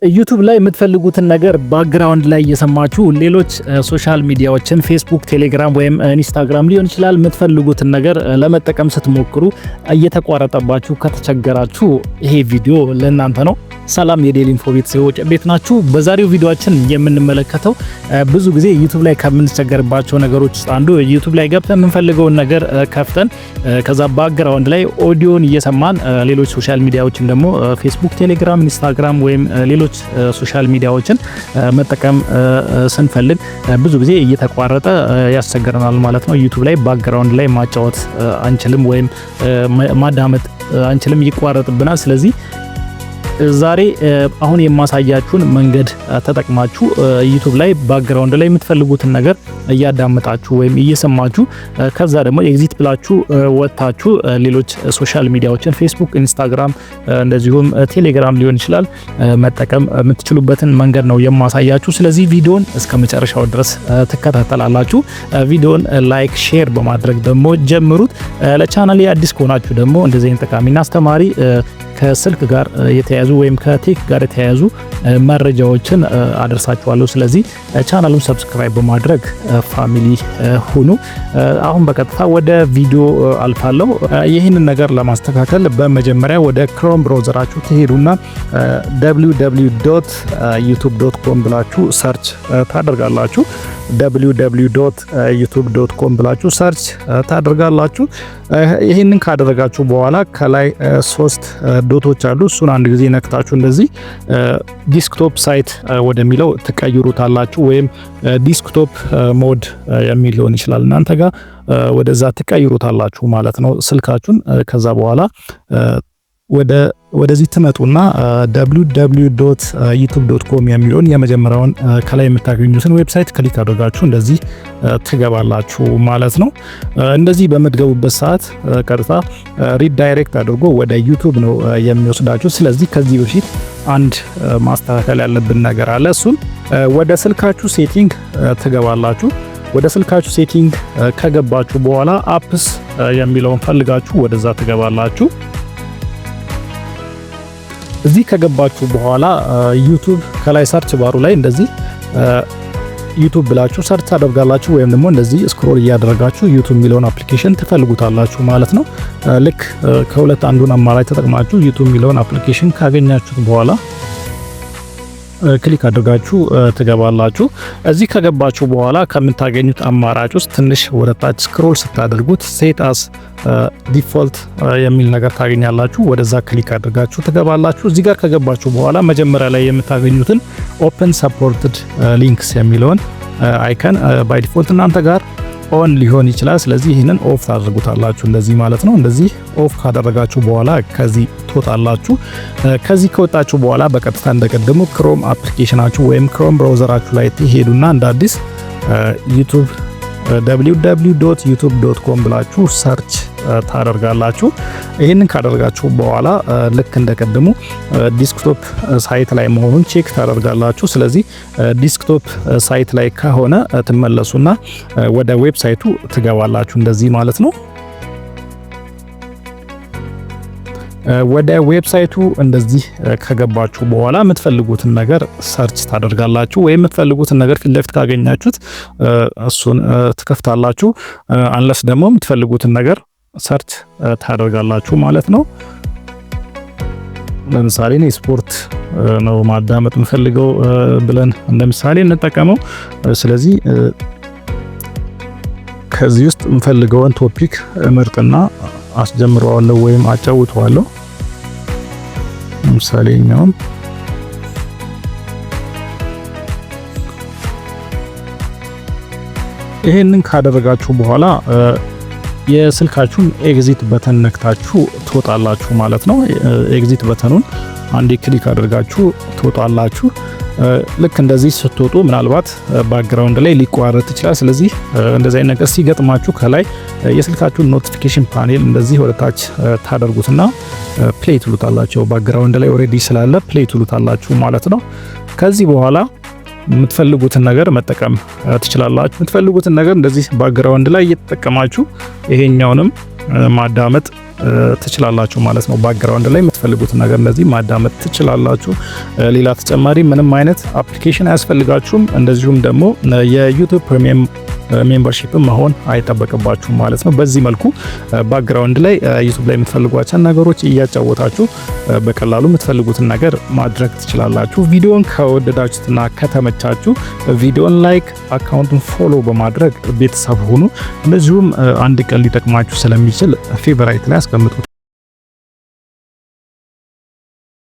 ዩቲዩብ ላይ የምትፈልጉትን ነገር ባክግራውንድ ላይ እየሰማችሁ ሌሎች ሶሻል ሚዲያዎችን ፌስቡክ፣ ቴሌግራም ወይም ኢንስታግራም ሊሆን ይችላል የምትፈልጉትን ነገር ለመጠቀም ስትሞክሩ እየተቋረጠባችሁ ከተቸገራችሁ ይሄ ቪዲዮ ለእናንተ ነው። ሰላም የዴሊ ኢንፎ ቤተሰቦች እንዴት ናችሁ? በዛሬው ቪዲዮአችን የምንመለከተው ብዙ ጊዜ ዩቲዩብ ላይ ከምንቸገርባቸው ነገሮች ውስጥ አንዱ ዩቲዩብ ላይ ገብተን የምንፈልገውን ነገር ከፍተን ከዛ ባክግራውንድ ላይ ኦዲዮን እየሰማን ሌሎች ሶሻል ሚዲያዎችን ደግሞ ፌስቡክ፣ ቴሌግራም፣ ኢንስታግራም ወይም ሌሎች ሶሻል ሚዲያዎችን መጠቀም ስንፈልግ ብዙ ጊዜ እየተቋረጠ ያስቸግረናል ማለት ነው። ዩቲዩብ ላይ ባክግራውንድ ላይ ማጫወት አንችልም ወይም ማዳመጥ አንችልም፣ ይቋረጥብናል። ስለዚህ ዛሬ አሁን የማሳያችሁን መንገድ ተጠቅማችሁ ዩቲዩብ ላይ ባክግራውንድ ላይ የምትፈልጉትን ነገር እያዳመጣችሁ ወይም እየሰማችሁ ከዛ ደግሞ ኤግዚት ብላችሁ ወጣችሁ ሌሎች ሶሻል ሚዲያዎችን ፌስቡክ፣ ኢንስታግራም እንደዚሁም ቴሌግራም ሊሆን ይችላል መጠቀም የምትችሉበትን መንገድ ነው የማሳያችሁ። ስለዚህ ቪዲዮን እስከመጨረሻው ድረስ ተከታተላላችሁ። ቪዲዮን ላይክ፣ ሼር በማድረግ ደግሞ ጀምሩት። ለቻናሌ አዲስ ከሆናችሁ ደግሞ እንደዚህ አይነት ጠቃሚና አስተማሪ ከስልክ ጋር የተያዙ ወይም ከቴክ ጋር የተያዙ መረጃዎችን አደርሳችኋለሁ። ስለዚህ ቻናሉን ሰብስክራይብ በማድረግ ፋሚሊ ሁኑ። አሁን በቀጥታ ወደ ቪዲዮ አልፋለሁ። ይህንን ነገር ለማስተካከል በመጀመሪያ ወደ ክሮም ብራውዘራችሁ ትሄዱና www.youtube.com ብላችሁ ሰርች ታደርጋላችሁ። www.youtube.com ብላችሁ ሰርች ታደርጋላችሁ። ይህንን ካደረጋችሁ በኋላ ከላይ 3 ዶቶች አሉ። እሱን አንድ ጊዜ ነክታችሁ እንደዚህ ዲስክቶፕ ሳይት ወደሚለው ትቀይሩታላችሁ። ወይም ዲስክቶፕ ሞድ የሚል ሊሆን ይችላል እናንተ ጋር፣ ወደዛ ትቀይሩታላችሁ ማለት ነው ስልካችሁን። ከዛ በኋላ ወደዚህ ትመጡና www.youtube.com የሚለውን የመጀመሪያውን ከላይ የምታገኙትን ዌብሳይት ክሊክ አድርጋችሁ እንደዚህ ትገባላችሁ ማለት ነው። እንደዚህ በምትገቡበት ሰዓት ቀጥታ ሪዳይሬክት አድርጎ ወደ ዩቲዩብ ነው የሚወስዳችሁ። ስለዚህ ከዚህ በፊት አንድ ማስተካከል ያለብን ነገር አለ። እሱም ወደ ስልካችሁ ሴቲንግ ትገባላችሁ። ወደ ስልካችሁ ሴቲንግ ከገባችሁ በኋላ አፕስ የሚለውን ፈልጋችሁ ወደዛ ትገባላችሁ። እዚህ ከገባችሁ በኋላ ዩቲዩብ ከላይ ሰርች ባሩ ላይ እንደዚህ ዩቲዩብ ብላችሁ ሰርች ታደርጋላችሁ። ወይም ደግሞ እንደዚህ ስክሮል እያደረጋችሁ ዩቲዩብ የሚለውን አፕሊኬሽን ትፈልጉታላችሁ ማለት ነው። ልክ ከሁለት አንዱን አማራጭ ተጠቅማችሁ ዩቲዩብ የሚለውን አፕሊኬሽን ካገኛችሁት በኋላ ክሊክ አድርጋችሁ ትገባላችሁ። እዚህ ከገባችሁ በኋላ ከምታገኙት አማራጭ ውስጥ ትንሽ ወደታች ስክሮል ስታደርጉት ሴት አስ ዲፎልት የሚል ነገር ታገኛላችሁ። ወደዛ ክሊክ አድርጋችሁ ትገባላችሁ። እዚህ ጋር ከገባችሁ በኋላ መጀመሪያ ላይ የምታገኙትን ኦፕን ሰፖርትድ ሊንክስ የሚለውን አይከን ባይ ዲፎልት እናንተ ጋር ኦን ሊሆን ይችላል። ስለዚህ ይህንን ኦፍ ታደርጉታላችሁ እንደዚህ ማለት ነው። እንደዚህ ኦፍ ካደረጋችሁ በኋላ ከዚህ ትወጣላችሁ። ከዚህ ከወጣችሁ በኋላ በቀጥታ እንደቀደሙ ክሮም አፕሊኬሽናችሁ ወይም ክሮም ብራውዘራችሁ ላይ ትሄዱና እንደ አዲስ ዩቲዩብ www.youtube.com ብላችሁ ሰርች ታደርጋላችሁ። ይህንን ካደረጋችሁ በኋላ ልክ እንደቀደሙ ዲስክቶፕ ሳይት ላይ መሆኑን ቼክ ታደርጋላችሁ። ስለዚህ ዲስክቶፕ ሳይት ላይ ከሆነ ትመለሱና ወደ ዌብሳይቱ ትገባላችሁ እንደዚህ ማለት ነው። ወደ ዌብሳይቱ እንደዚህ ከገባችሁ በኋላ የምትፈልጉትን ነገር ሰርች ታደርጋላችሁ። ወይም የምትፈልጉትን ነገር ፊት ለፊት ካገኛችሁት እሱን ትከፍታላችሁ። አንለስ ደግሞ የምትፈልጉትን ነገር ሰርች ታደርጋላችሁ ማለት ነው። ለምሳሌ እኔ ስፖርት ነው ማዳመጥ የምፈልገው ብለን እንደምሳሌ እንጠቀመው። ስለዚህ ከዚህ ውስጥ የምፈልገውን ቶፒክ ምርጥና አስጀምረዋለሁ ወይም አጫውተዋለሁ። ለምሳሌ እኛም ይሄንን ካደረጋችሁ በኋላ የስልካችሁን ኤግዚት በተን ነክታችሁ ትወጣላችሁ ማለት ነው። ኤግዚት በተኑን አንዴ ክሊክ አድርጋችሁ ትወጣላችሁ። ልክ እንደዚህ ስትወጡ ምናልባት ባክግራውንድ ላይ ሊቋረጥ ይችላል። ስለዚህ እንደዚህ አይነት ነገር ሲገጥማችሁ ከላይ የስልካችሁን ኖቲፊኬሽን ፓኔል እንደዚህ ወደታች ታደርጉትና ፕሌይ ትሉታላችሁ። ባክግራውንድ ላይ ኦሬዲ ስላለ ፕሌይ ትሉታላችሁ ማለት ነው። ከዚህ በኋላ የምትፈልጉትን ነገር መጠቀም ትችላላችሁ። የምትፈልጉትን ነገር እንደዚህ ባክግራውንድ ላይ እየተጠቀማችሁ ይሄኛውንም ማዳመጥ ትችላላችሁ ማለት ነው። ባክግራውንድ ላይ የምትፈልጉትን ነገር እንደዚህ ማዳመጥ ትችላላችሁ። ሌላ ተጨማሪ ምንም አይነት አፕሊኬሽን አያስፈልጋችሁም። እንደዚሁም ደግሞ የዩቲዩብ ፕሪሚየም ሜምበርሺፕ መሆን አይጠበቅባችሁም ማለት ነው። በዚህ መልኩ ባክግራውንድ ላይ ዩቲዩብ ላይ የምትፈልጓቸውን ነገሮች እያጫወታችሁ በቀላሉ የምትፈልጉትን ነገር ማድረግ ትችላላችሁ። ቪዲዮን ከወደዳችሁትና ከተመቻችሁ ቪዲዮን ላይክ፣ አካውንቱን ፎሎ በማድረግ ቤተሰብ ሁኑ። እንደዚሁም አንድ ቀን ሊጠቅማችሁ ስለሚችል ፌቨራይት ላይ አስቀምጡት።